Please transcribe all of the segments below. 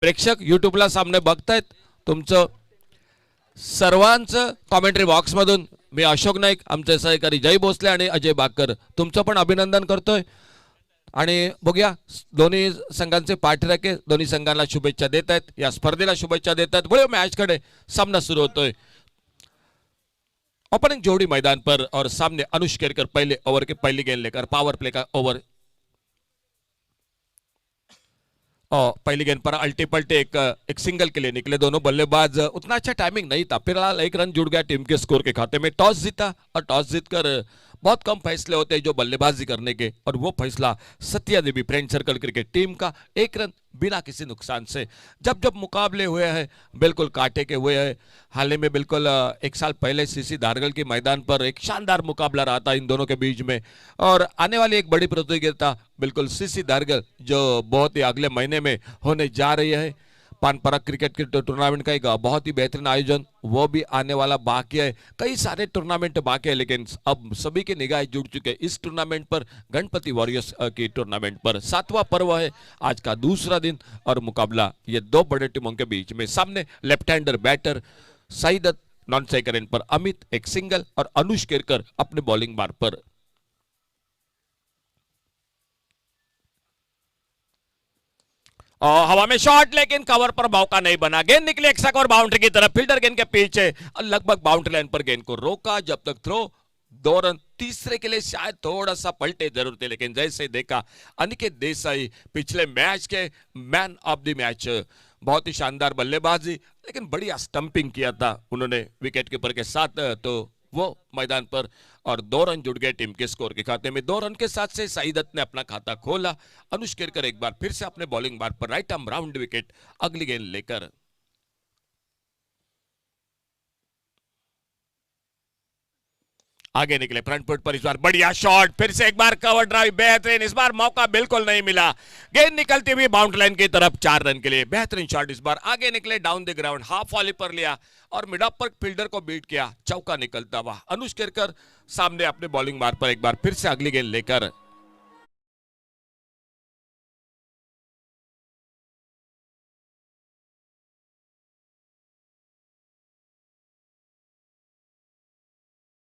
प्रेक्षक युट्यूबला सामने बघतायत तुमचं सर्वांचं कॉमेंट्री बॉक्स मधून मी अशोक नाईक, आमचे सहकारी जय भोसले आणि अजय बाकर तुमचं पण अभिनंदन करतोय। आणि बघूया दोन्ही संघांचे पाठराखे दोन्ही संघांना शुभेच्छा देत आहेत, या स्पर्धेला शुभेच्छा देत आहेत। बड़े मैच कडे सामना शुरू होतोय। ओपनिंग जोड़ी मैदान पर और सामने अनुष केरकर पहले ओवर के पहली गेंद लेकर पावर प्ले का ओवर। और पहली गेंद पर अल्टे पलटे एक सिंगल के लिए निकले दोनों बल्लेबाज। उतना अच्छा टाइमिंग नहीं था, फिलहाल एक रन जुड़ गया टीम के स्कोर के खाते में। टॉस जीता और टॉस जीतकर बहुत कम फैसले होते हैं जो बल्लेबाजी करने के, और वो फैसला Satya Devi friend circle cricket team का, एक रन बिना किसी नुकसान से। जब जब मुकाबले हुए हैं बिल्कुल कांटे के हुए हैं। हाल ही में बिल्कुल एक साल पहले सीसी धारगल के मैदान पर एक शानदार मुकाबला रहा था इन दोनों के बीच में, और आने वाली एक बड़ी प्रतियोगिता बिल्कुल सीसी धारगल जो बहुत ही अगले महीने में होने जा रही है। पानपराग क्रिकेट के टूर्नामेंट का एक बहुत ही बेहतरीन आयोजन वो भी आने वाला बाकी है। कई सारे टूर्नामेंट बाकी है, लेकिन अब सभी की निगाहें जुड़ चुके हैं इस टूर्नामेंट पर, गणपति वॉरियर्स की टूर्नामेंट पर। 7वां पर्व है, आज का दूसरा दिन और मुकाबला ये दो बड़े टीमों के बीच में। सामने left hander batter Saidat non striker end पर अमित एक सिंगल, और अनुष केरकर अपने बॉलिंग बार पर। और हवा में शॉट, लेकिन कवर पर मौका नहीं बना। गेंद निकली एक्सक और बाउंड्री की तरफ, फील्डर गेंद के पीछे लगभग बाउंड्री लाइन पर गेंद को रोका। जब तक थ्रो 2 रन, तीसरे के लिए शायद थोड़ा सा पलटे जरूर थे, लेकिन जैसे देखा अनिकेत देसाई पिछले मैच के मैन ऑफ द मैच, बहुत ही शानदार बल्लेबाजी, लेकिन बढ़िया स्टंपिंग किया था उन्होंने विकेट कीपर के साथ, तो वो मैदान पर, और 2 रन जुड़ गए टीम के स्कोर के खाते में। 2 रन के साथ से सईदत ने अपना खाता खोला। अनुष केरकर एक बार फिर से अपने बॉलिंग बार पर राइट आर्म राउंड विकेट अगली गेंद लेकर। आगे निकले फ्रंट फुट पर, इस बार बढ़िया शॉट, फिर से एक बार कवर ड्राइव बेहतरीन, इस बार मौका बिल्कुल नहीं मिला। गेंद निकलती हुई बाउंड्री लाइन की तरफ, 4 रन के लिए बेहतरीन शॉट। इस बार आगे निकले down the ground, half volley पर लिया और मिड ऑफ पर फील्डर को बीट किया, चौका निकलता हुआ। अनुष केरकर सामने अपने बॉलिंग मार पर एक बार फिर से अगली गेंद लेकर।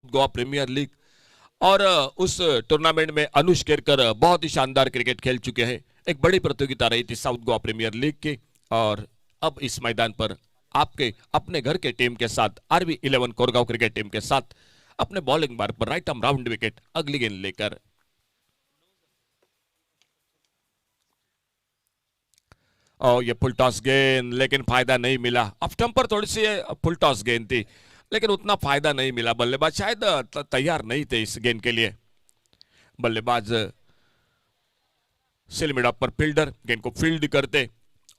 गोवा प्रीमियर लीग, और उस टूर्नामेंट में अनुष केरकर बहुत ही शानदार क्रिकेट खेल चुके हैं। एक बड़ी प्रतियोगिता रही थी साउथ गोवा प्रीमियर लीग की, और अब इस मैदान पर आपके अपने घर के टीम के साथ आरबी 11 कोरगांव क्रिकेट टीम के साथ अपने बॉलिंग बार पर राइट आर्म राउंड विकेट अगली गेंद लेकर। और ये फुल टॉस गेंद, लेकिन फायदा नहीं मिला। ऑफ स्टंप पर थोड़ी सी फुल टॉस गेंद थी, लेकिन उतना फायदा नहीं मिला। बल्लेबाज शायद तैयार नहीं थे इस गेंद के लिए। बल्लेबाज सिल मिड ऑफ पर फील्डर गेंद को फील्ड करते,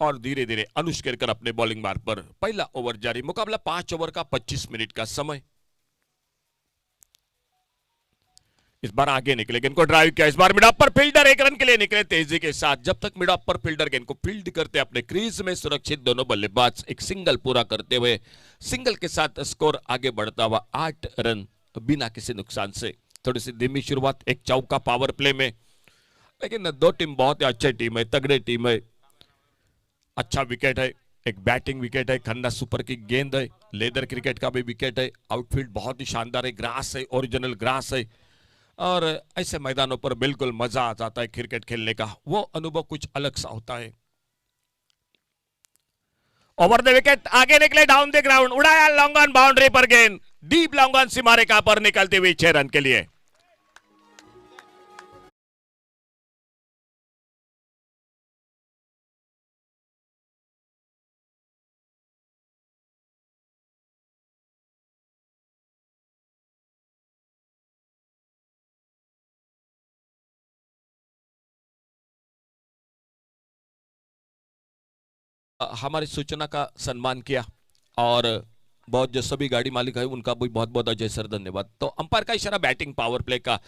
और धीरे धीरे अनुष केरकर अपने बॉलिंग बार पर। पहला ओवर जारी, मुकाबला 5 ओवर का 25 मिनट का समय। इस बार आगे निकले, गेंद को ड्राइव किया, इस बार मिड ऑफ पर फील्डर 1 रन के लिए निकले तेजी के साथ। जब तक मिड ऑफ पर फील्डर गेंद को फील्ड करते अपने क्रीज में सुरक्षित, दोनों बल्लेबाज एक सिंगल पूरा करते हुए, सिंगल के साथ स्कोर आगे बढ़ता हुआ 8 रन बिना किसी नुकसान से। थोड़ी सी धीमी शुरुआत एक चौका पावर प्ले में, लेकिन दो टीम बहुत ही अच्छी टीम है, तगड़े टीम है। अच्छा विकेट है, एक बैटिंग विकेट है, खन्ना सुपर की गेंद है, लेदर क्रिकेट का भी विकेट है। आउटफील्ड बहुत ही शानदार है, ग्रास है, ओरिजिनल ग्रास है, और ऐसे मैदानों पर बिल्कुल मजा आ जाता है क्रिकेट खेलने का, वो अनुभव कुछ अलग सा होता है। ओवर द विकेट, आगे निकले डाउन द ग्राउंड, उड़ाया लॉन्ग ऑन बाउंड्री पर गेंद, डीप लॉन्ग ऑन सीमा रेखा पर निकलती हुई 6 रन के लिए। हमारी सूचना का सम्मान किया, और बहुत जो सभी गाड़ी मालिक है उनका भी बहुत बहुत अजय सर धन्यवाद। तो अंपायर का इशारा बैटिंग पावर प्ले का।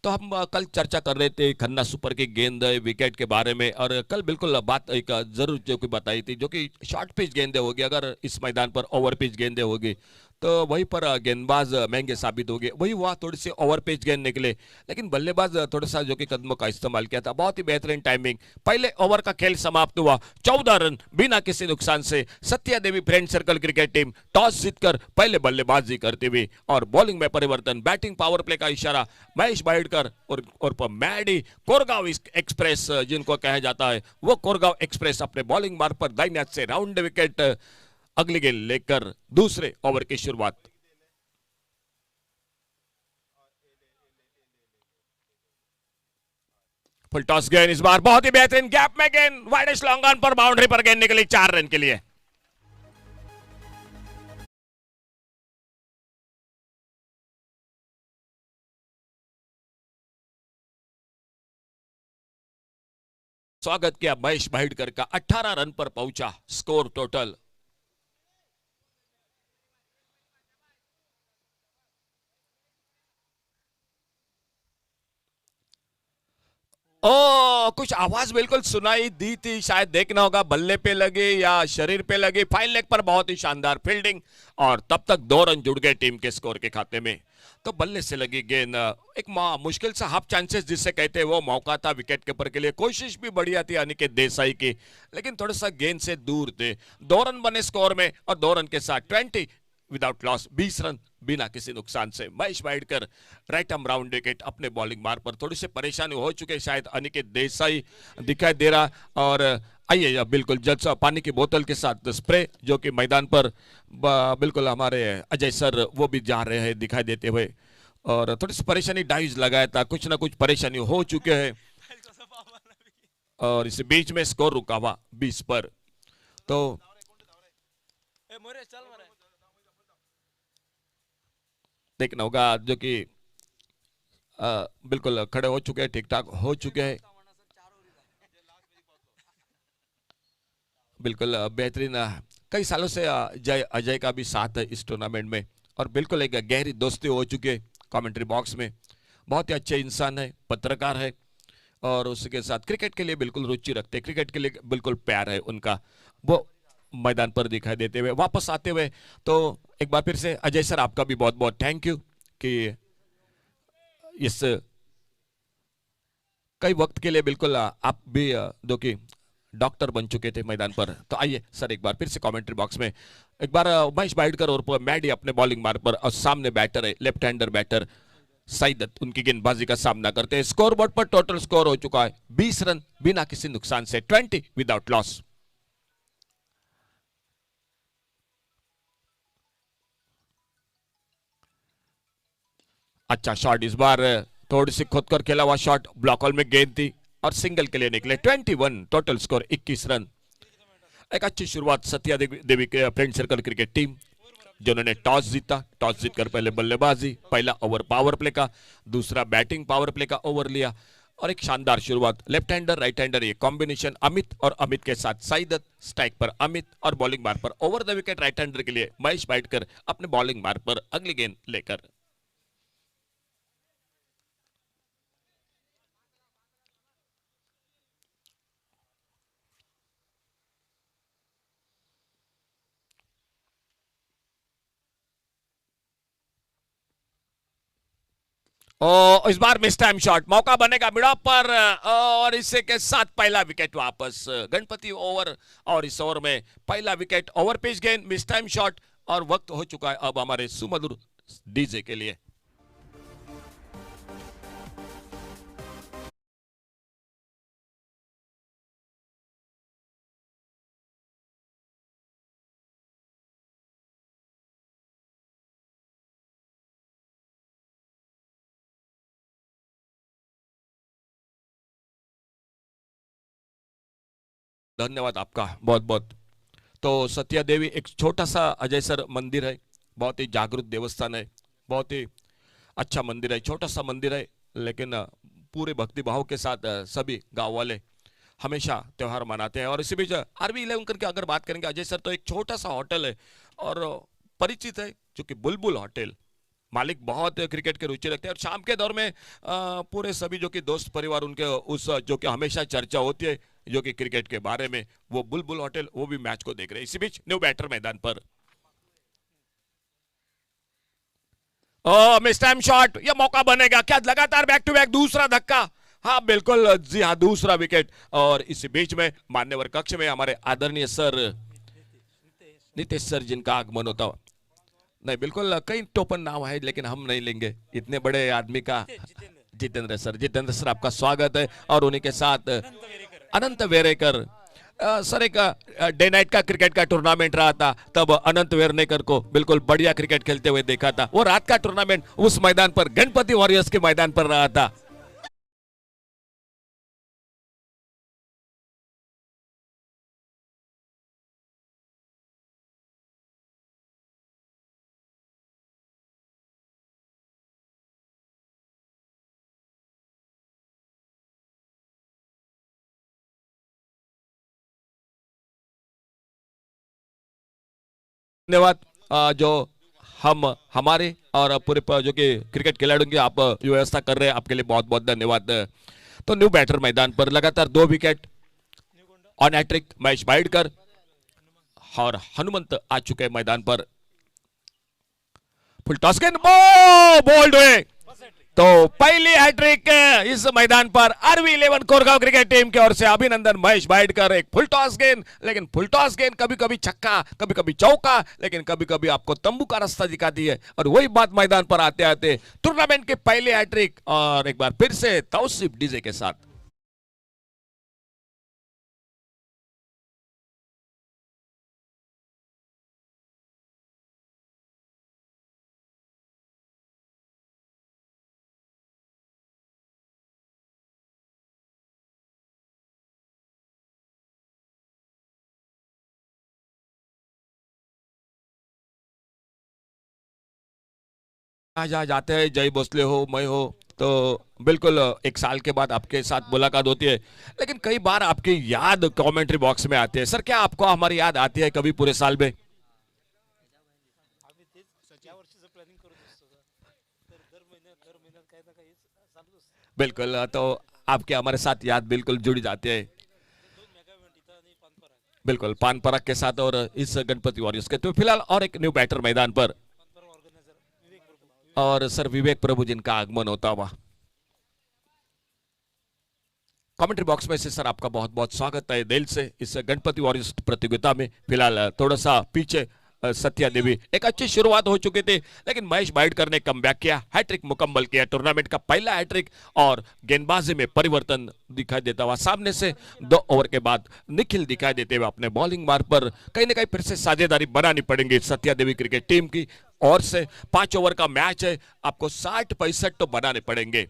तो हम कल चर्चा कर रहे थे खन्ना सुपर की गेंद विकेट के बारे में, और कल बिल्कुल बात एक जरूर जो कि बताई थी, जो कि शॉर्ट पिच गेंदे होगी, अगर इस मैदान पर ओवर पिच गेंदे होगी तो वहीं पर गेंदबाज महंगे साबित हो गए। वही हुआ, थोड़ी सी ओवर पेच गेंद निकले, लेकिन बल्लेबाज थोड़ा सा जो कि कदमों का इस्तेमाल किया था। बहुत ही बेहतरीन टाइमिंग। पहले ओवर का खेल समाप्त हुआ 14 रन बिना किसी नुकसान से। Satya Devi friend circle cricket team toss जीतकर पहले बल्लेबाजी करती हुई और बॉलिंग में परिवर्तन, बैटिंग पावर प्ले का इशारा महेश बाइडकर और मैडी कोरगांव एक्सप्रेस जिनको कहा जाता है, वो कोरगांव एक्सप्रेस अपने बॉलिंग मार्ग पर दाहिने हाथ से राउंड विकेट अगली गेंद लेकर दूसरे ओवर की शुरुआत। फुल टॉस गेंद इस बार बहुत ही बेहतरीन गैप में गेंद, वाइडेस्ट लॉन्ग ऑन पर बाउंड्री पर गेंद निकली 4 रन के लिए। स्वागत किया महेश भाईडकर का। 18 रन पर पहुंचा स्कोर टोटल। ओ, कुछ आवाज बिल्कुल सुनाई दी थी, शायद देखना होगा बल्ले पे लगे या शरीर पे लगे। फाइन लेग पर बहुत ही शानदार फील्डिंग और तब तक 2 रन जुड़ गए टीम के स्कोर के खाते में। तो बल्ले से लगी गेंद, एक मुश्किल सा हाफ चांसेस जिसे कहते हैं वो मौका था विकेट कीपर के लिए। कोशिश भी बढ़िया थी अनिकेत देसाई की, लेकिन थोड़ा सा गेंद से दूर थे। 2 रन बने स्कोर में और 2 रन के साथ 20 विदाउट लॉस, 20 रन बिना किसी नुकसान से। Mahesh Waidkar right arm round wicket अपने बॉलिंग मार्ग पर। थोड़ी सी परेशानी हो चुके, शायद अनिकेत देसाई दिखाई दे रहा। और आइए बिल्कुल जल सा पानी की बोतल के साथ स्प्रे जो कि मैदान पर बिल्कुल हमारे अजय सर वो भी जा रहे हैं दिखाई देते हुए। और थोड़ी सी परेशानी डाइज लगाया था, कुछ ना कुछ परेशानी हो चुके हैं और इस बीच में स्कोर रुका हुआ 20 पर। तो देखना होगा जो कि बिल्कुल खड़े हो चुके हैं, ठीक ठाक हो चुके हैं। बिल्कुल बेहतरीन। कई सालों से जय अजय का भी साथ है इस टूर्नामेंट में और बिल्कुल एक गहरी दोस्ती हो चुकी है कमेंट्री बॉक्स में। बहुत ही अच्छे इंसान है, पत्रकार है और उसके साथ क्रिकेट के लिए बिल्कुल रुचि रखते हैं, क्रिकेट के लिए बिल्कुल प्यार है उनका। वो मैदान पर दिखाई देते हुए वापस आते हुए। तो एक बार फिर से अजय सर आपका भी बहुत बहुत थैंक यू कि इस कई वक्त के लिए बिल्कुल आप भी जो कि डॉक्टर बन चुके थे मैदान पर। तो आइए सर एक बार फिर से कमेंट्री बॉक्स में एक बार महेश बाइडकर और मैडी अपने बॉलिंग मार्ग पर और सामने बैटर है लेफ्ट हैंडर बैटर सईदत, उनकी गेंदबाजी का सामना करते हैं। स्कोर बोर्ड पर टोटल स्कोर हो चुका है 20 रन बिना किसी नुकसान से, 20 विदाउट लॉस। अच्छा शॉट इस बार, थोड़ी सी खुद कर खेला हुआ शॉट, ब्लॉक होल में गेंद थी और सिंगल के लिए निकले। 21 टोटल स्कोर, 21 रन। एक अच्छी शुरुआत सत्या देवी के फ्रेंड सर्कल क्रिकेट टीम जिन्होंने टॉस जीता। टॉस जीतकर पहले बल्लेबाजी, पहला ओवर पावर प्ले का, दूसरा बैटिंग पावर प्ले का ओवर लिया और एक शानदार शुरुआत। लेफ्ट हैंडर राइट हैंडर ये कॉम्बिनेशन, अमित और अमित के साथ सईदत, स्ट्राइक पर अमित और बॉलिंग मार्ग पर over the wicket right hander के लिए महेश बाइडकर अपने बॉलिंग मार्ग पर अगली गेंद लेकर। और इस बार मिस टाइम शॉट, मौका बनेगा मिड ऑफ पर और इसे के साथ पहला विकेट वापस गणपति ओवर। और इस ओवर में पहला विकेट, ओवर पिच गेंद, मिस टाइम शॉट और वक्त हो चुका है अब हमारे सुमधुर डीजे के लिए। धन्यवाद आपका बहुत बहुत। तो सत्या देवी एक छोटा सा अजय सर मंदिर है, बहुत ही जागृत देवस्थान है, बहुत ही अच्छा मंदिर है, छोटा सा मंदिर है लेकिन पूरे भक्ति भाव के साथ सभी गांव वाले हमेशा त्योहार मनाते हैं। और इसी बीच RV11 करके अगर बात करेंगे अजय सर, तो एक छोटा सा होटल है और परिचित है जो कि बुलबुल होटल। मालिक बहुत क्रिकेट के रुचि रखते हैं और शाम के दौर में पूरे सभी जो कि दोस्त परिवार उनके उस जो कि हमेशा चर्चा होती है जो कि क्रिकेट के बारे में, वो बुलबुल होटल, वो भी मैच को देख रहे हैं। इसी बीच न्यू बैटर मैदान पर। मिस टाइम शॉट, ये मौका बनेगा क्या? लगातार बैक टू बैक दूसरा धक्का। हाँ बिल्कुल जी हाँ, दूसरा विकेट। और इसी बीच में मान्यवर कक्ष में हमारे आदरणीय सर नीतीश सर जिनका आगमन होता। नहीं बिल्कुल, कई टोपन नाम है लेकिन हम नहीं लेंगे इतने बड़े आदमी का। जितेंद्र सर, जितेंद्र सर आपका स्वागत है। और उन्हीं के साथ अनंत वेरेकर। सर एक डे नाइट का क्रिकेट का टूर्नामेंट रहा था, तब अनंत वेरनेकर को बिल्कुल बढ़िया क्रिकेट खेलते हुए देखा था। वो रात का टूर्नामेंट उस मैदान पर, गणपति वॉरियर्स के मैदान पर रहा था। धन्यवाद। जो हम हमारे और पूरे जो कि क्रिकेट खिलाड़ियों की आप व्यवस्था कर रहे हैं, आपके लिए बहुत बहुत धन्यवाद। तो न्यू बैटर मैदान पर लगातार 2 विकेट ऑन हैट्रिक महेश बाइडकर और हनुमंत आ चुके हैं मैदान पर। फुल टॉस गेंद बोल्ड हुए। तो पहली हैट्रिक इस मैदान पर आरवी 11 कोरगांव क्रिकेट टीम की ओर से अभिनंदन महेश बाइडकर। एक फुल टॉस गेंद, लेकिन फुल टॉस गेंद कभी कभी छक्का, कभी कभी चौका, लेकिन कभी कभी आपको तंबू का रास्ता दिखाती है। और वही बात मैदान पर आते आते टूर्नामेंट के पहले हैट्रिक, और एक बार फिर से तौसीफ डीजे के साथ। जहाँ जाते हैं, जय भोसले हो, मैं हो, तो बिल्कुल एक साल के बाद आपके साथ मुलाकात होती है। लेकिन कई बार आपकी याद कमेंट्री बॉक्स में आती है। सर क्या आपको हमारी याद आती है कभी पूरे साल में? बिल्कुल, तो आपके हमारे साथ याद बिल्कुल जुड़ी जाती है। बिल्कुल पान पराग के साथ और इस गणपति वॉरियर्स के। तो फिलहाल और एक न्यू बैटर मैदान पर, और सर विवेक प्रभु जिनका आगमन होता हुआ। कमेंट्री बॉक्स में से सर आपका बहुत बहुत स्वागत है दिल से इस गणपति वॉरियर्स प्रतियोगिता में। फिलहाल थोड़ा सा पीछे सत्या देवी, एक अच्छी शुरुआत हो चुकी थी, लेकिन महेश बाइडकर ने कमबैक किया, हैट्रिक मुकम्मल किया, टूर्नामेंट का पहला हैट्रिक। और गेंदबाजी में परिवर्तन दिखाई देता हुआ सामने से 2 ओवर के बाद निखिल दिखाई देते हुए अपने बॉलिंग मार्ग पर कहीं ना कहीं फिर से साझेदारी बनानी पड़ेगी सत्या देवी क्रिकेट टीम की और से। 5 ओवर का मैच है, आपको 60-65 तो बनाने पड़ेंगे।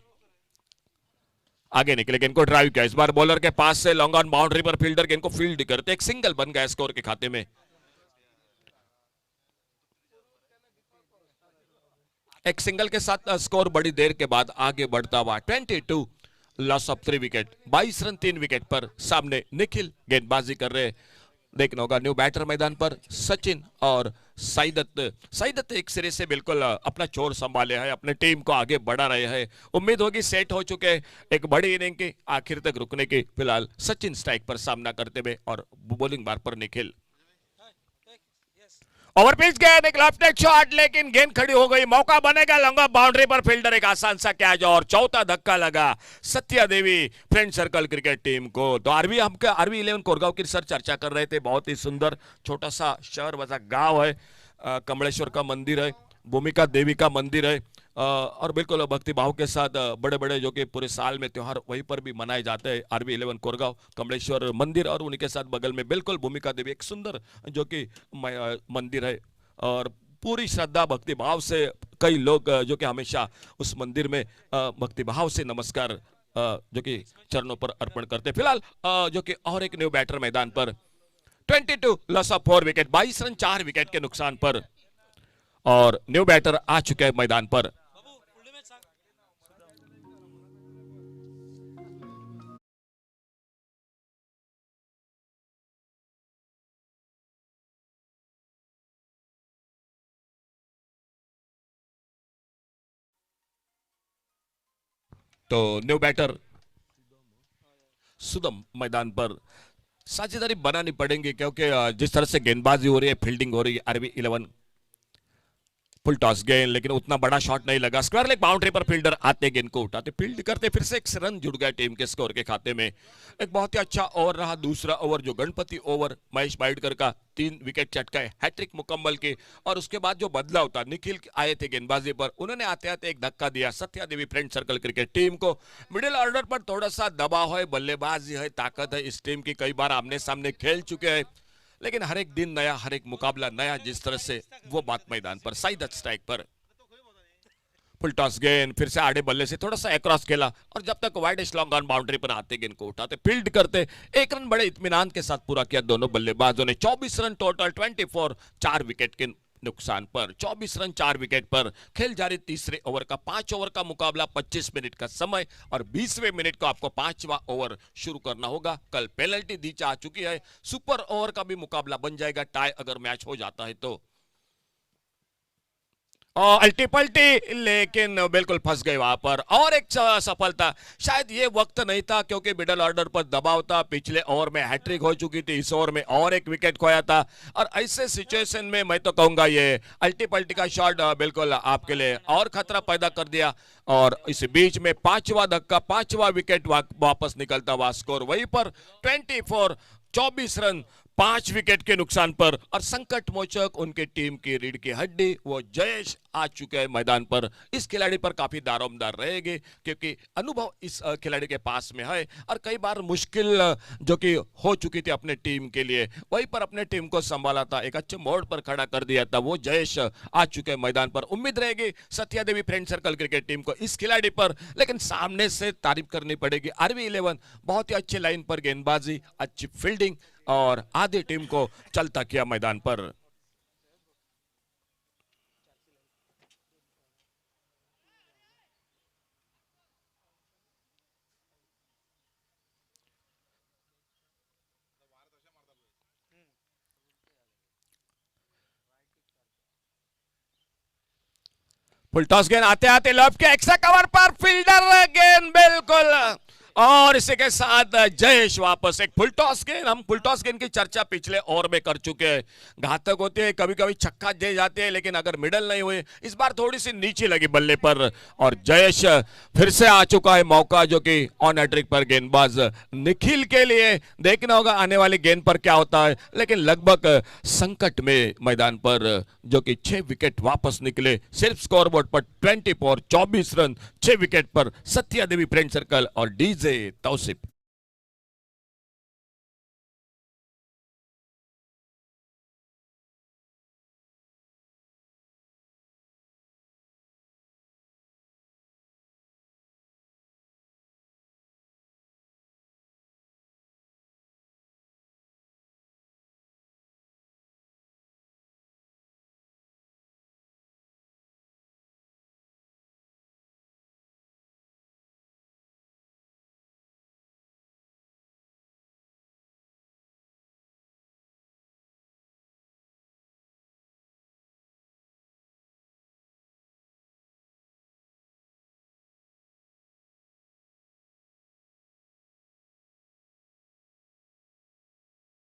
आगे निकले, गेंद को ड्राइव किया, इस बार बॉलर के पास से लॉन्ग ऑन बाउंड्री पर फील्डर गेंद को फील्ड करते, एक सिंगल बन गया स्कोर के खाते में। एक सिंगल के साथ स्कोर बड़ी देर के बाद आगे बढ़ता हुआ 22, loss of 3 wicket, 22 run 3 wicket पर। सामने निखिल गेंदबाजी कर रहे। देखना होगा न्यू बैटर मैदान पर सचिन और साईदत्त एक सिरे से बिल्कुल अपना छोर संभाले है, अपने टीम को आगे बढ़ा रहे हैं। उम्मीद होगी सेट हो चुके हैं एक बड़ी इनिंग की आखिर तक रुकने की। फिलहाल सचिन स्ट्राइक पर सामना करते हुए और बॉलिंग बार पर निखिल। ओवर पिच गया, एक लेफ्ट शॉट, लेकिन गेंद खड़ी हो गई, मौका बनेगा लंबा बाउंड्री पर, फील्डर एक आसान सा कैच और चौथा धक्का लगा Satya Devi friend circle cricket team को। तो आरवी 11 कोरगांव की सर चर्चा कर रहे थे, बहुत ही सुंदर छोटा सा शहर वैसा गांव है, कमलेश्वर का मंदिर है, भूमिका देवी का मंदिर है, और बिल्कुल भक्ति भाव के साथ बड़े बड़े जो कि पूरे साल में त्योहार वहीं पर भी मनाए जाते हैं। आरवी 11 कोरगांव कमलेश्वर मंदिर और उन्हीं के साथ बगल में बिल्कुल भूमिका देवी, एक सुंदर जो कि मंदिर है। और पूरी श्रद्धा भक्ति भाव से कई लोग जो कि हमेशा उस मंदिर में भक्ति भाव से नमस्कार जो कि चरणों पर अर्पण करते। फिलहाल जो कि और एक न्यू बैटर मैदान पर 22, loss of 4 wicket, 22 run 4 wicket के नुकसान पर, और न्यू बैटर आ चुके हैं मैदान पर। तो न्यू बैटर सुदम मैदान पर साझेदारी बनानी पड़ेंगी, क्योंकि जिस तरह से गेंदबाजी हो रही है, फील्डिंग हो रही है आरवी 11 फुल टॉस गेंद, लेकिन उतना बड़ा शॉट नहीं लगा। स्क्वायर लेग बाउंड्री पर फील्डर आते गेंद को उठाते, फील्ड करते, फिर से एक रन जुड़ गया टीम के स्कोर के खाते में। एक बहुत ही अच्छा ओवर रहा दूसरा ओवर, जो गणपति ओवर महेश बाइडकर का 3 विकेट चटकाए, हैट्रिक मुकम्मल की। और उसके बाद जो बदलाव था, निखिल आए थे गेंदबाजी पर, उन्होंने आते आते एक धक्का दिया Satya Devi friend circle cricket team को। मिडिल ऑर्डर पर थोड़ा सा दबाव है, बल्लेबाजी है, ताकत है इस टीम की, कई बार आमने सामने खेल चुके हैं, लेकिन हर एक दिन नया, हर एक मुकाबला नया, जिस तरह से वो बात मैदान पर साइड स्ट्राइक पर। फुल टॉस गेंद, फिर से आड़े बल्ले से थोड़ा सा अक्रॉस खेला, और जब तक वाइड लॉन्ग ऑन बाउंड्री पर आते गेंद को उठाते, फील्ड करते, 1 रन बड़े इत्मीनान के साथ पूरा किया दोनों बल्लेबाजों ने। 24 रन टोटल, 24, 4 विकेट के नुकसान पर। 24 रन 4 विकेट पर खेल जारी तीसरे ओवर का। 5 ओवर का मुकाबला, 25 मिनट का समय, और 20वें मिनट को आपको 5वां ओवर शुरू करना होगा। कल पेनल्टी दी जा चुकी है, सुपर ओवर का भी मुकाबला बन जाएगा टाई अगर मैच हो जाता है तो। और अल्टी पल्टी, लेकिन बिल्कुल फंस गए वहां पर। और एक सफलता, शायद ये वक्त नहीं था, क्योंकि मिडल ऑर्डर पर दबाव था, पिछले ओवर में हैट्रिक हो चुकी थी, इस ओवर में और एक विकेट खोया था, और ऐसे सिचुएशन में मैं तो कहूंगा ये अल्टी पल्टी का शॉट बिल्कुल आपके लिए और खतरा पैदा कर दिया। और इस बीच में 5वां धक्का, 5वां विकेट वापस निकलता हुआ, स्कोर वहीं पर 24, 24 रन 5 विकेट के नुकसान पर। और संकट मोचक उनके टीम की रीढ़ की हड्डी, वो जयेश आ चुके हैं मैदान पर। इस खिलाड़ी पर काफी दारोमदार रहेंगे, क्योंकि अनुभव इस खिलाड़ी के पास में है, और कई बार मुश्किल जो कि हो चुकी थी अपने टीम के लिए, वहीं पर अपने टीम को संभाला था, एक अच्छे मोड़ पर खड़ा कर दिया था। वो जयेश आ चुके हैं मैदान पर। उम्मीद रहेगी Satya Devi friend circle cricket team को इस खिलाड़ी पर, लेकिन सामने से तारीफ करनी पड़ेगी RV11, बहुत ही अच्छी लाइन पर गेंदबाजी, अच्छी फील्डिंग, और आधी टीम को चलता किया मैदान पर। फुल टॉस गेंद, आते आते लॉब के एक्स्ट्रा कवर पर, फील्डर गेंद बिल्कुल, और इसी के साथ जयेश वापस। एक फुल टॉस गेंद, हम फुल टॉस गेंद की चर्चा पिछले ओवर में कर चुके हैं, घातक होते हैं, कभी कभी छक्का दे जाते हैं, लेकिन अगर मिडल नहीं हुए, इस बार थोड़ी सी नीचे लगी बल्ले पर, और जयेश फिर से आ चुका है मौका, जो कि ऑन हैट्रिक पर गेंदबाज निखिल के लिए। देखना होगा आने वाली गेंद पर क्या होता है, लेकिन लगभग संकट में मैदान पर, जो कि 6 विकेट वापस निकले, सिर्फ स्कोरबोर्ड पर 24, 24 रन 6 विकेट पर सत्या देवी फ्रेंड सर्कल और डीजे तौसिफ।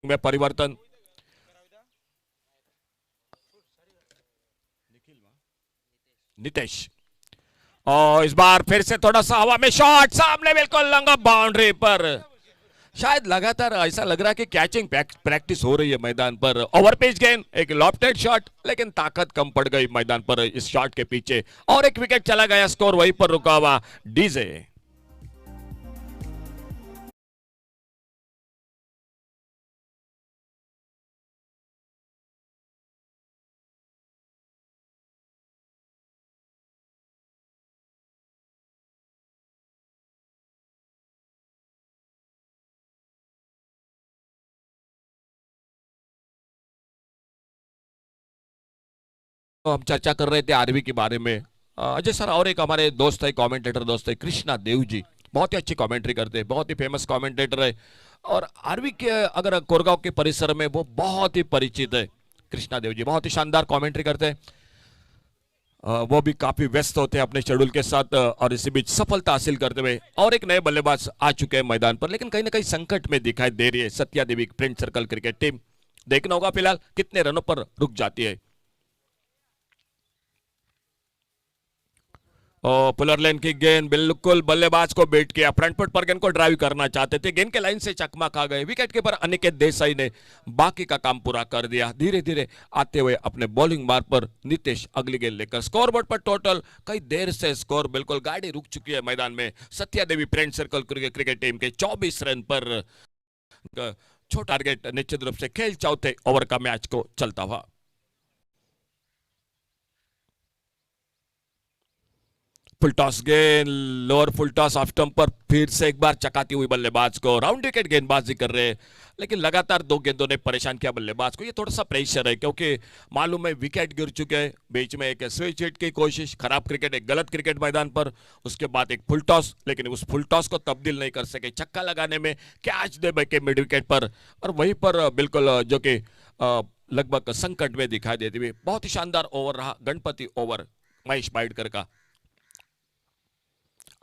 में परिवर्तन, नितेश, और इस बार फिर से थोड़ा सा हवा में शॉट, सामने बिल्कुल लंगा बाउंड्री पर। शायद लगातार ऐसा लग रहा है कि कैचिंग प्रैक्टिस हो रही है मैदान पर। ओवर पिच गेंद, एक लॉफ्टेड शॉट, लेकिन ताकत कम पड़ गई मैदान पर इस शॉट के पीछे, और एक विकेट चला गया, स्कोर वहीं पर रुका हुआ, डीजे। तो हम चर्चा कर रहे थे आरवी के बारे में, अजय सर, और एक हमारे दोस्त है, कमेंटेटर दोस्त है कृष्णा देव जी, बहुत ही अच्छी कमेंट्री करते हैं, बहुत ही फेमस कमेंटेटर है, और आरवी के अगर कोरगांव के परिसर में वो बहुत ही परिचित है। कृष्णा देव जी बहुत ही शानदार कमेंट्री करते हैं, वो भी काफी व्यस्त होते हैं अपने शेड्यूल के साथ, और इसी बीच सफलता हासिल करते हुए और एक नए बल्लेबाज आ चुके हैं मैदान पर, लेकिन कहीं ना कहीं संकट में दिखाई दे रही है Satya Devi friend circle cricket team. देखना होगा फिलहाल कितने रनों पर रुक जाती है। और पुलर लेन की गेंद बिल्कुल बल्लेबाज को बेट किया, फ्रंट फुट पर गेंद को ड्राइव करना चाहते थे, गेंद के लाइन से चकमा खा गए। विकेट कीपर अनिकेत देसाई ने बाकी का काम पूरा कर दिया। धीरे धीरे आते हुए अपने बॉलिंग मार्ग पर नितेश अगली गेंद लेकर स्कोरबोर्ड पर टोटल कई देर से स्कोर बिल्कुल गाड़ी रुक चुकी है मैदान में। Satya Devi friend circle cricket team के 24 रन पर छोटा टारगेट निश्चित रूप से खेल चौथे ओवर का मैच को चलता हुआ। फुल टॉस गेंद, lower full toss off stump पर फिर से एक बार चकाती हुई बल्लेबाज को। राउंड विकेट गेंदबाजी कर रहे हैं, लेकिन लगातार दो गेंदों ने परेशान किया बल्लेबाज को। ये थोड़ा सा प्रेशर है क्योंकि मालूम है विकेट गिर चुके हैं। बीच में एक स्विच हिट की कोशिश, खराब क्रिकेट, एक गलत क्रिकेट मैदान पर, उसके बाद एक फुल टॉस, लेकिन उस फुल टॉस को तब्दील नहीं कर सके छक्का लगाने में, कैच दे के मिड विकेट पर। और वहीं पर बिल्कुल जो कि लगभग संकट में दिखाई देती हुई बहुत ही शानदार ओवर रहा गणपति ओवर महेश बाइडकर का।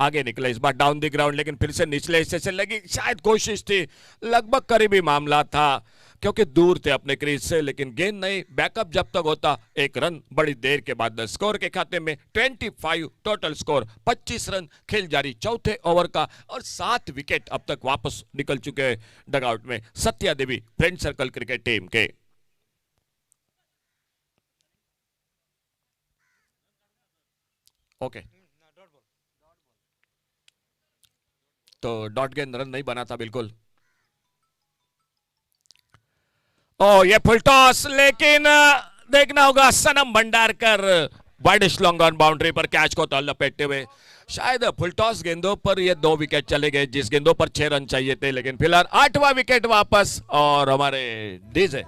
आगे निकले इस बार डाउन द ग्राउंड, लेकिन फिर से निचले हिस्से से लगी, शायद कोशिश थी, लगभग करीबी मामला था क्योंकि दूर थे अपने क्रीज से, लेकिन गेंद नहीं। बैकअप जब तक होता, एक रन बड़ी देर के बाद स्कोर के खाते में 25 टोटल स्कोर, 25 रन, खेल जारी चौथे ओवर का। और 7 विकेट अब तक वापस निकल चुके हैं डगआउट में Satya Devi friend circle cricket team के। ओके तो डॉट गेंद, रन नहीं बना था बिल्कुल। ओ ये फुल टॉस, लेकिन देखना होगा Sanam Bhandarkar widish long on boundary पर कैच को तल लपेटते हुए। शायद फुल टॉस गेंदों पर ये 2 विकेट चले गए, जिस गेंदों पर 6 रन चाहिए थे, लेकिन फिलहाल 8वां विकेट वापस और हमारे डीजे।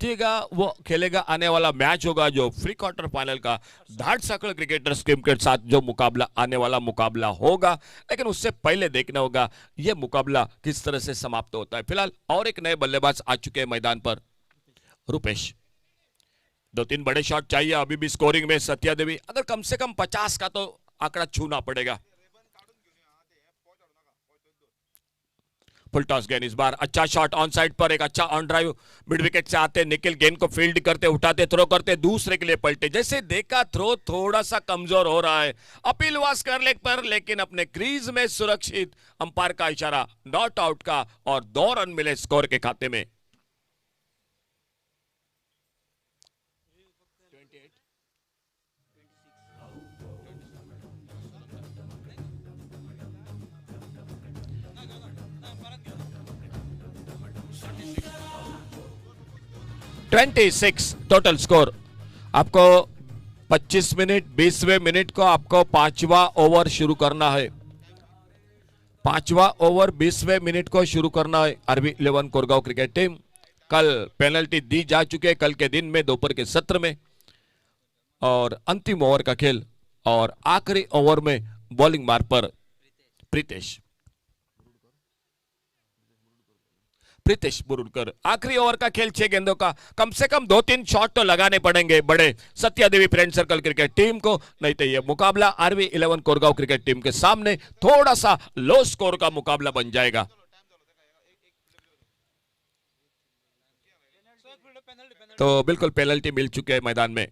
वो खेलेगा, आने वाला मैच होगा जो फ्री क्वार्टर फाइनल का धाट सकल क्रिकेटर्स टीम के साथ जो मुकाबला आने वाला मुकाबला होगा, लेकिन उससे पहले देखना होगा ये मुकाबला किस तरह से समाप्त होता है। फिलहाल और एक नए बल्लेबाज आ चुके हैं मैदान पर, रुपेश। 2-3 बड़े शॉट चाहिए अभी भी स्कोरिंग में सत्या देवी, अगर कम से कम 50 का तो आंकड़ा छूना पड़ेगा। फुल टॉस गेंद, इस बार अच्छा शॉट ऑन साइड पर, एक अच्छा ऑन ड्राइव, मिड विकेट से आते निखिल गेंद को फील्ड करते, उठाते, थ्रो करते, दूसरे के लिए पलटे। जैसे देखा थ्रो थोड़ा सा कमजोर हो रहा है, अपील वास कर ले पर, लेकिन अपने क्रीज में सुरक्षित, अंपायर का इशारा नॉट आउट का और 2 रन मिले स्कोर के खाते में। 26 टोटल स्कोर। आपको 25 मिनट 20वें मिनट को आपको 5वां ओवर शुरू करना है। 5वां ओवर 20वें मिनट को शुरू करना है। आरबी 11 कोरगांव क्रिकेट टीम कल पेनल्टी दी जा चुकी है, कल के दिन में दोपहर के सत्र में, और अंतिम ओवर का खेल और आखिरी ओवर में बॉलिंग मार्ग पर प्रीतेश बुरुडकर। आखिरी ओवर का खेल 6 गेंदों का, कम से कम 2-3 शॉट तो लगाने पड़ेंगे बड़े Satya Devi friend circle cricket team को, नहीं तो यह मुकाबला आरबी 11 कोरगांव क्रिकेट टीम के सामने थोड़ा सा लो स्कोर का मुकाबला बन जाएगा। तो बिल्कुल पेनल्टी मिल चुके हैं मैदान में।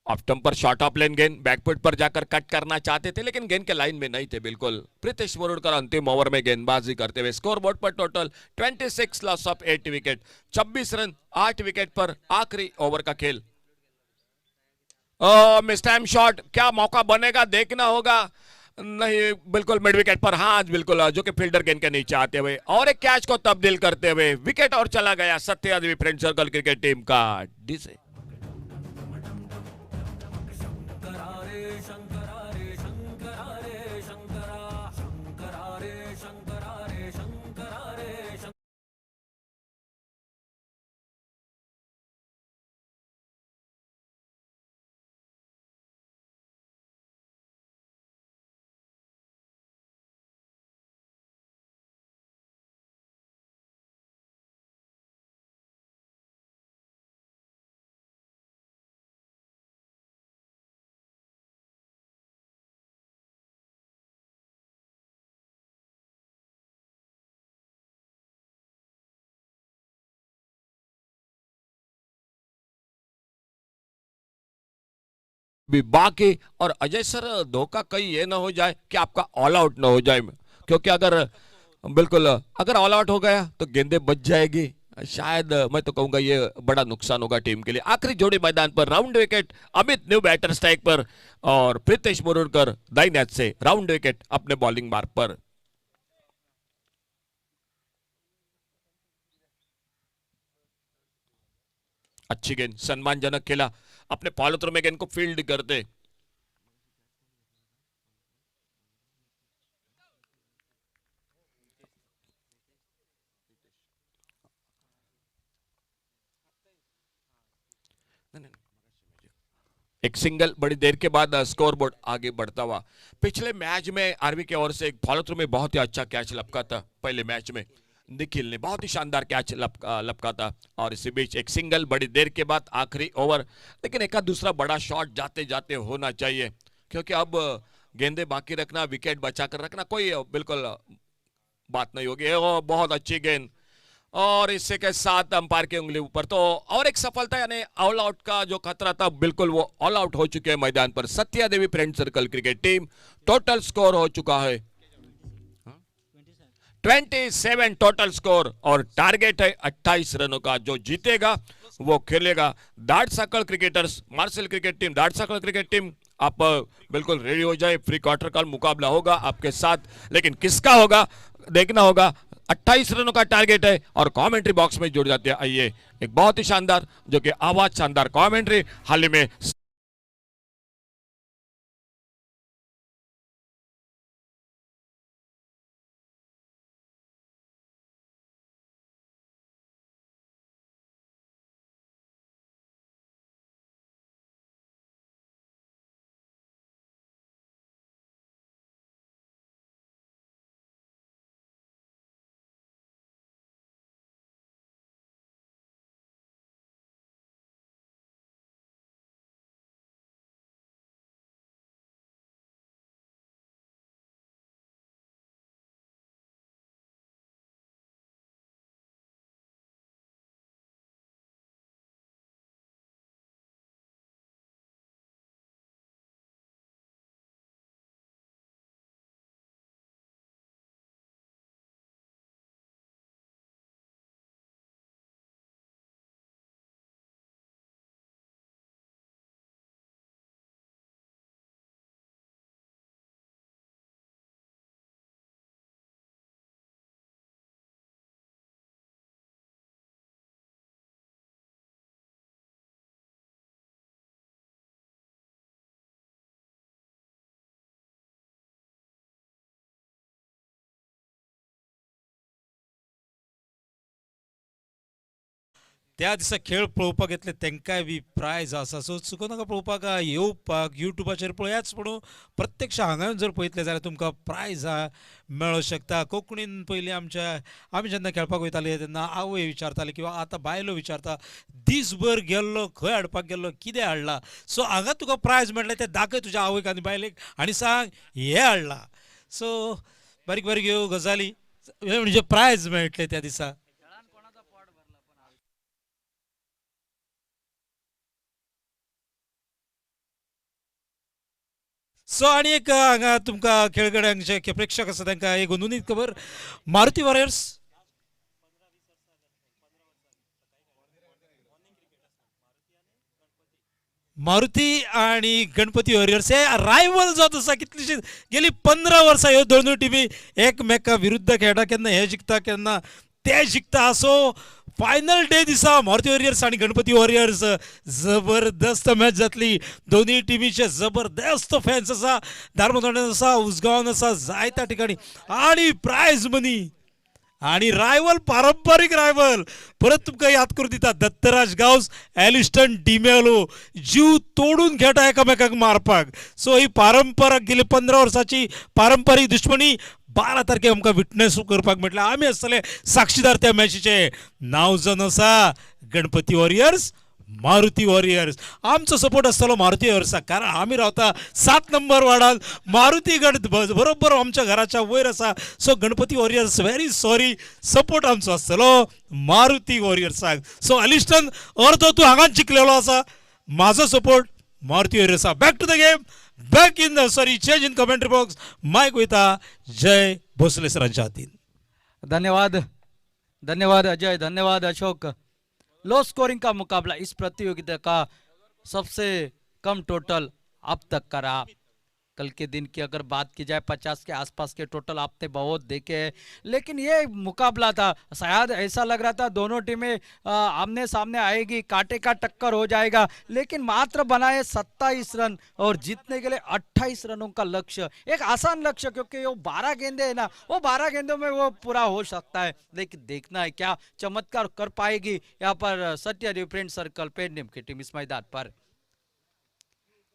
ऑफ स्टंप पर शॉर्ट ऑफ लेन गेंद, बैकफुट पर जाकर कट करना चाहते थे, लेकिन गेंद के लाइन में नहीं थे बिल्कुल। प्रीतेश बोरुडकर अंतिम ओवर में गेंदबाजी करते हुए स्कोर बोर्ड पर total 26 loss of 8 wicket, 26 run 8 wicket पर आखिरी ओवर का खेल। मिस टाइम शॉट, क्या मौका बनेगा देखना होगा। नहीं, बिल्कुल मिड विकेट पर, हाँ बिल्कुल, जो कि फील्डर गेंद के नीचे आते हुए और एक कैच को तब्दील करते हुए विकेट और चला गया Satya Devi friend circle cricket team का डीजे। भी बाकी। और अजय सर, धोखा कहीं ये ना हो जाए कि आपका ऑल आउट ना हो जाए, क्योंकि अगर बिल्कुल अगर ऑल आउट हो गया तो गेंदें बच जाएगी, शायद मैं तो कहूंगा ये बड़ा नुकसान होगा टीम के लिए। आखिरी जोड़ी मैदान पर, round wicket Amit new batter strike पर और प्रीतेश मुरुरकर दाईं नेट से राउंड विकेट अपने बॉलिंग मार्क पर। अच्छी गेंद, सम्मानजनक खेला, अपने फॉलो थ्रू में गेंद को फील्ड करते। एक सिंगल, बड़ी देर के बाद स्कोर बोर्ड आगे बढ़ता हुआ। पिछले मैच में आरबी की ओर से एक फॉलो थ्रू में बहुत ही अच्छा कैच लपका था। पहले मैच में निखिल ने बहुत ही शानदार कैच लपका था, और इसी बीच एक सिंगल बड़ी देर के बाद आखिरी ओवर। लेकिन एक दूसरा बड़ा शॉट जाते जाते होना चाहिए, क्योंकि अब गेंदे बाकी रखना, विकेट बचा कर रखना कोई बिल्कुल बात नहीं होगी। बहुत अच्छी गेंद, और इससे के साथ अंपायर की उंगली ऊपर। तो और एक सफलता, यानी ऑल आउट का जो खतरा था बिल्कुल वो ऑल आउट हो चुके हैं मैदान पर Satya Devi friend circle cricket team. Total score हो चुका है 27 टोटल स्कोर, और टारगेट है 28 रनों का। जो जीतेगा वो खेलेगा। That circle cricketers, marshal cricket team, that circle cricket team, आप बिल्कुल रेडी हो जाए। प्री क्वार्टर का मुकाबला होगा आपके साथ, लेकिन किसका होगा देखना होगा। 28 रनों का टारगेट है, और कमेंट्री बॉक्स में जुड़ जाते हैं। आइए, एक बहुत ही शानदार, जो कि आवाज शानदार कमेंट्री हाल ही में। त्या दिसा खेळ पळोवपाक येतले तांकांय बी प्रायज आसा, सो चुको नाका पळोवपाक येवपाक युट्यूबाचेर पळयाच, पूण प्रत्यक्ष हांगा जर पळयतले जाल्यार तुमकां प्रायजां मेळूं शकता. कोंकणीन पयलीं आमी जेन्ना खेळपाक वयताले तेन्ना आवय विचारताले किंवा आतां बायलो विचारता, दिसभर गेल्लो खंय हाडपाक गेल्लो, कितें हाडला. सो हांगा तुका प्रायज मेळटलें तें दाखय तुज्या आवयक आनी बायलेक आनी सांग हें हाडलां. सो बारीक बारीक ह्यो गजाली म्हणजे प्रायज मेळटले त्या दिसा. सो आणि एक हांगा तुमकां खेळगड्यांचे प्रेक्षक आसा तांकां एक नोंदणी खबर. मारुती वॉरियर्स मारुती आणि गणपती वॉरियर्स हे रायवल जात आसा. कितलीशीं गेली 15 वर्सां ह्यो दोनूय टिमी एकमेका विरुद्ध खेळटा. केन्ना हे जिखता केन्ना ते जिखता. सो फायनल डे दिसा मारुती वॉरियर्स आणि गणपती वॉरियर्स जबरदस्त मॅच जातली. दोन्ही टिमीचे जबरदस्त फॅन्स आसा, दारमोदोंड्यान आसा, उसगांवान आसा, जायत्या ठिकाणी. आणि प्रायज मनी आणि रायवल, पारंपरिक रायवल परत तुमकां याद करून दिता. दत्तराज गावस, एलिस्टन डिमेलो जीव तोडून खेळटा एकामेकाक मारपाक. सो ही पारंपरिक गेली 15 वर्साची पारंपरिक दुश्मनी 12 तारखेक आमकां विटनेस करपाक मेळटलें. आमी आसतले साक्षीदार त्या मॅचीचे. नांव जावन आसा गणपती वॉरियर्स, मारुती वॉरियर्स. आमचो सपोर्ट आसतलो मारुती वॉरियर्साक, कारण आमी रावता 7 नंबर वार्डान. मारुती गण बरोबर आमच्या घराच्या वयर आसा. So Ganpati warriors very sorry, support आमचो आसतलो मारुती वॉरियर्साक. सो एलिस्टन अर्दो तूं हांगाच जिखलेलो आसा. म्हाजो support Maruti warriors back to the game, back in the change in commentary box. Mic वयता जय भोसले सरांच्या हातीन. धन्यवाद, धन्यवाद अजय, धन्यवाद अशोक. लो स्कोरिंग का मुकाबला, इस प्रतियोगिता का सबसे कम टोटल अब तक का रहा. कल के दिन की अगर बात की जाए 50 के आसपास के टोटल आपने बहुत देखे हैं, लेकिन ये मुकाबला था, शायद ऐसा लग रहा था दोनों टीमें आमने सामने आएगी, कांटे का टक्कर हो जाएगा, लेकिन मात्र बनाए 27 रन और जीतने के लिए 28 रनों का लक्ष्य. एक आसान लक्ष्य, क्योंकि वो 12 गेंदे है ना, वो 12 गेंदों में वो पूरा हो सकता है, लेकिन देखना है क्या चमत्कार कर पाएगी यहाँ पर सत्यदेव फ्रेंड सर्कल पेडनेम की टीम इस मैदान पर.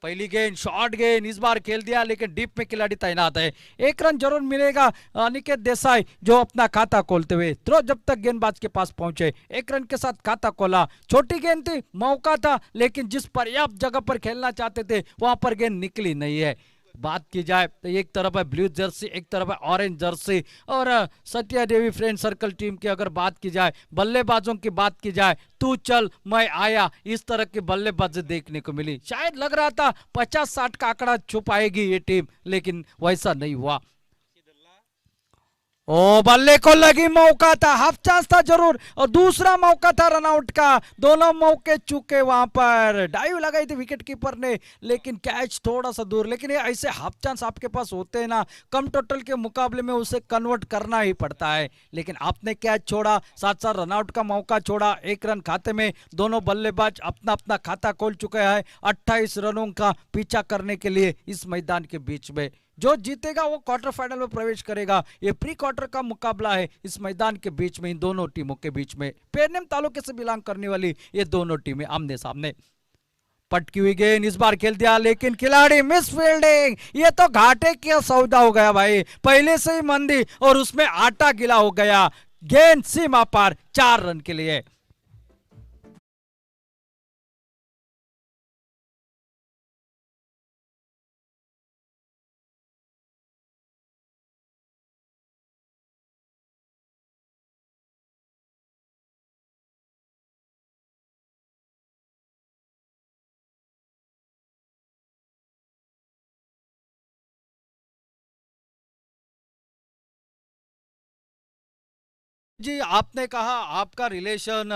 पहली गेंद शॉर्ट गेंद इस बार खेल दिया, लेकिन डीप में खिलाड़ी तैनात है. एक रन जरूर मिलेगा अनिकेत देसाई, जो अपना खाता खोलते हुए थ्रो जब तक गेंदबाज के पास पहुंचे, एक रन के साथ खाता खोला. छोटी गेंद थी, मौका था, लेकिन जिस पर्याप्त जगह पर खेलना चाहते थे वहां पर गेंद निकली नहीं है. बात की जाए तो एक तरफ है ब्लू जर्सी, एक तरफ है ऑरेंज जर्सी, और Satya Devi friend circle team की अगर बात की जाए, बल्लेबाजों की बात की जाए, तू चल मैं आया, इस तरह की बल्लेबाजी देखने को मिली. शायद लग रहा था 50-60 का आंकड़ा छुपाएगी ये टीम, लेकिन वैसा नहीं हुआ. ओ बल्ले को लगी, मौका था, हाफ चांस था जरूर, और दूसरा मौका था रनआउट का. दोनों मौके चूके वहां पर. डाइव लगाई थी विकेट कीपर ने, लेकिन कैच थोड़ा सा दूर. लेकिन ये ऐसे हाफ चांस आपके पास होते हैं ना, कम टोटल के मुकाबले में उसे कन्वर्ट करना ही पड़ता है. लेकिन आपने कैच छोड़ा, साथ साथ रनआउट का मौका छोड़ा. एक रन खाते में दोनों बल्लेबाज अपना अपना खाता खोल चुके हैं 28 रनों का पीछा करने के लिए इस मैदान के बीच में. जो जीतेगा वो क्वार्टर फाइनल में प्रवेश करेगा. ये प्री क्वार्टर का मुकाबला है इस मैदान के बीच में, इन दोनों टीमों के बीच में. पेडनेम तालुके से बिलोंग करने वाली ये दोनों टीमें आमने सामने. पटकी हुई गेंद इस बार खेल दिया, लेकिन खिलाड़ी मिस फील्डिंग. ये तो घाटे का सौदा हो गया भाई, पहले से ही मंदी और उसमें आटा गिला हो गया. गेंद सीमा पार 4 रन के लिए. जी, आपने कहा आपका relation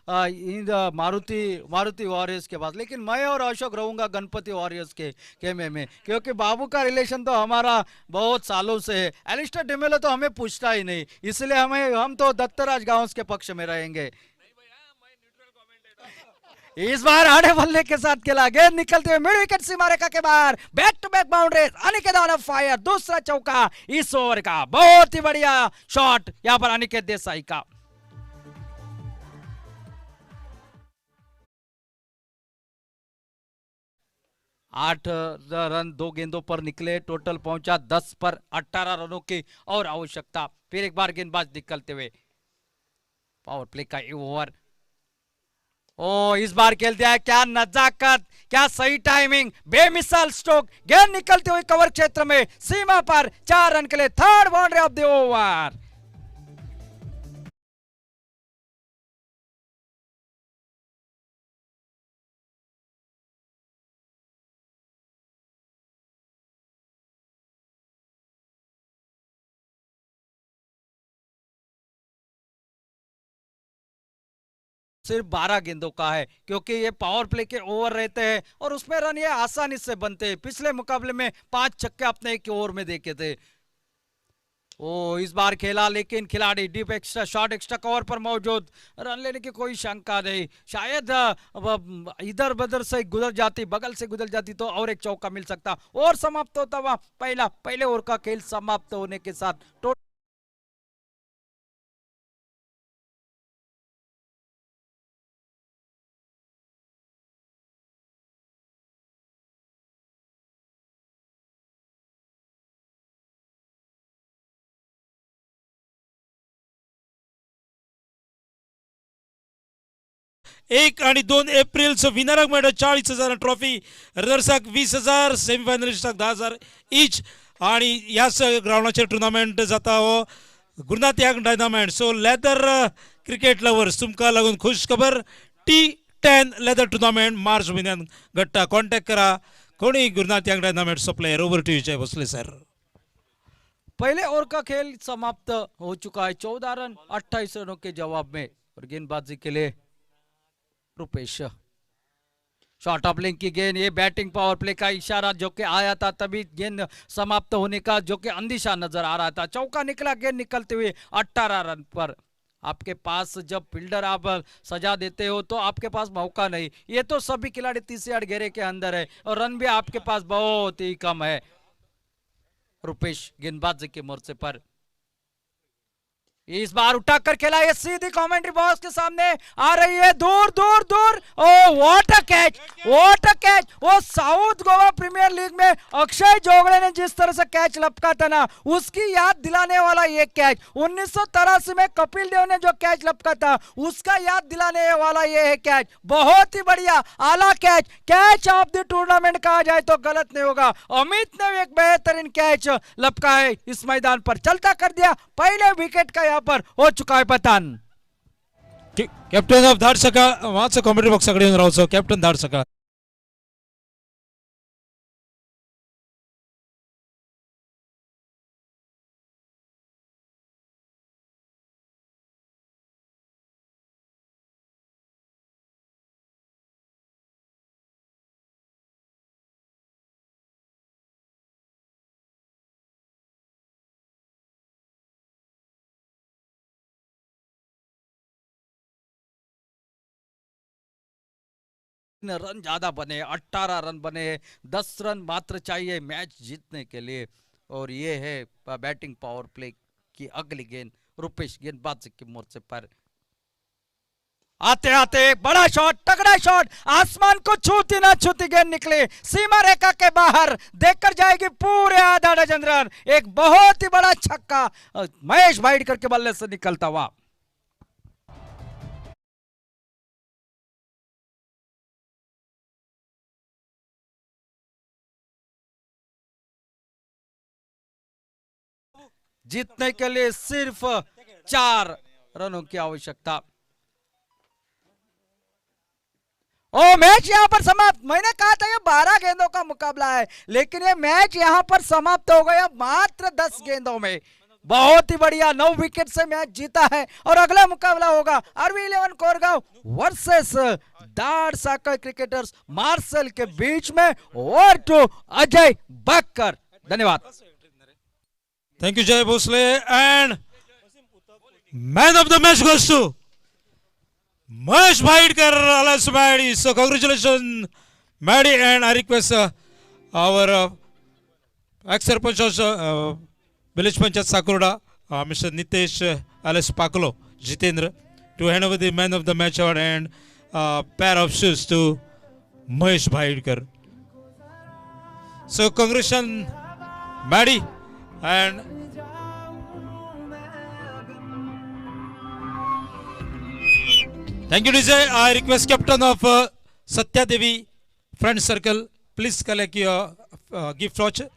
in Maruti Maruti warriors के पास, लेकिन मैं और अशोक रहूंगा गणपति वॉरियर्स के खेमे में, क्योंकि बाबू का रिलेशन तो हमारा बहुत सालों से है. एलिस्टर डिमेलो तो हमें पूछता ही नहीं, इसलिए हम तो दत्तराज गांव के पक्ष में रहेंगे. इस बार आड़े बल्ले के साथ खेला, गेंद निकलते हुए मिड विकेट सीमा रेखा के बाहर. Back to back boundary, Aniket on fire, दूसरा चौका इस ओवर का. बहुत ही बढ़िया शॉट यहां पर अनिकेत देसाई का. आठ रन 2 गेंदों पर निकले, टोटल पहुंचा 10 पर. 18 रनों की और आवश्यकता. फिर एक बार गेंदबाज निकलते हुए, पावर प्ले का ओवर. ओ इस बार खेल दिया है, क्या नजाकत, क्या सही टाइमिंग, बेमिसाल स्ट्रोक. गेंद निकलते हुए कवर क्षेत्र में सीमा पर 4 रन के लिए. Third boundary of the over. सिर्फ 12 गेंदों का है, क्योंकि ये पावर प्ले के ओवर रहते हैं और उसमें रन ये आसानी से बनते हैं. पिछले मुकाबले में 5 छक्के अपने एक ओवर में देखे थे. ओ इस बार खेला, लेकिन खिलाड़ी deep extra shot extra cover पर मौजूद. रन लेने की कोई शंका नहीं. शायद इधर बदर से गुजर जाती, बगल से गुजर जाती तो और एक चौका मिल सकता और समाप्त होता वह पहले ओवर का खेल समाप्त होने के साथ. एक आणि 2 एप्रिल विनराक मेळटा 40,000 ट्रॉफी, रनर्साक 20,000, सेमीफायनलिस्टाक 10,000 इच. आणि ह्याच ग्राउंडाचेर टुर्नामेंट जाता हो गुरुनाथ याग डायनामाइट. सो लेदर क्रिकेट लवर्स तुमकां लागून खुश खबर, टी 10 लेदर टुर्नामेंट मार्च महिन्यात घडटा. कॉन्टॅक्ट करा. कोणी गुरुनाथ यांगडा tournament supplier. Over two Vijay Bhosale sir. पहले ओवर का खेल समाप्त हो चुका है. 14 रन 28 रनों के जवाब में. और गेंदबाजी के लिए रुपेश. शॉर्ट ऑफ लिंक की गेंद. ये बैटिंग पावर प्ले का इशारा जो कि आया था, तभी गेंद समाप्त होने का जो कि अंदिशा नजर आ रहा था. चौका निकला गेंद निकलते हुए 18 रन पर. आपके पास जब फील्डर आप सजा देते हो तो आपके पास मौका नहीं. ये तो सभी खिलाड़ी 30 यार्ड घेरे के अंदर है और रन भी आपके पास बहुत ही कम है. रुपेश गेंदबाजी के मोर्चे पर. इस बार उठाकर खेला. ये सीधी कमेंट्री बॉक्स के सामने आ रही है. दूर दूर दूर. Oh what a catch, what a catch. वो साउथ गोवा प्रीमियर लीग में अक्षय जोगड़े ने जिस तरह से कैच लपका था ना, उसकी याद दिलाने वाला ये कैच. 1983 में कपिल देव ने जो कैच लपका था उसका याद दिलाने वाला ये है कैच. बहुत ही बढ़िया आला catch. Catch of the tournament कहा जाए तो गलत नहीं होगा. अमित ने एक बेहतरीन कैच लपका है इस मैदान पर. चलता कर दिया. पहले विकेट का पर हो चुका है पतन. कॅप्टन ऑफ धाडसका मातसो कॉमेंट्री बॉक्साकडे येऊन रावचो. कॅप्टन धाडसका. रन ज्यादा बने, 18 रन बने. 10 रन मात्र चाहिए मैच जीतने के लिए. और ये है बैटिंग पावर प्ले की अगली गेंद. रुपेश गेंदबाजी के मोर्चे पर. आते आते बड़ा शॉट, तगड़ा शॉट. आसमान को छूती ना छूती गेंद निकले सीमा रेखा के बाहर. देखकर जाएगी पूरे आधा डजन रन. एक बहुत ही बड़ा छक्का महेश भाईडकर के बल्ले से निकलता हुआ. जीतने के लिए सिर्फ 4 रनों की आवश्यकता. ओ मैच यहां पर समाप्त. मैंने कहा था ये 12 गेंदों का मुकाबला है, लेकिन ये मैच यहां पर समाप्त हो गया मात्र 10 गेंदों में. बहुत ही बढ़िया 9 विकेट से मैच जीता है. और अगला मुकाबला होगा RV11 कोरगांव वर्सेस दाड़ साकर क्रिकेटर्स मार्शल के बीच में. Over to Ajay Bakkar. धन्यवाद. Thank you, Jay Bhosle. And man of the match goes to Mahesh Bhaidkar, alias Maddy. So congratulations, Maddy. And I request our ex-sarpanch of village panchayat Sakurda, Mr. Nitesh alias Pakalo Jitendra, to hand over the man of the match award and pair of shoes to Mahesh Bhaidkar. So congratulations, Maddy. And thank you, DJ. I request captain of Satya Devi Friend Circle, please collect your gift voucher.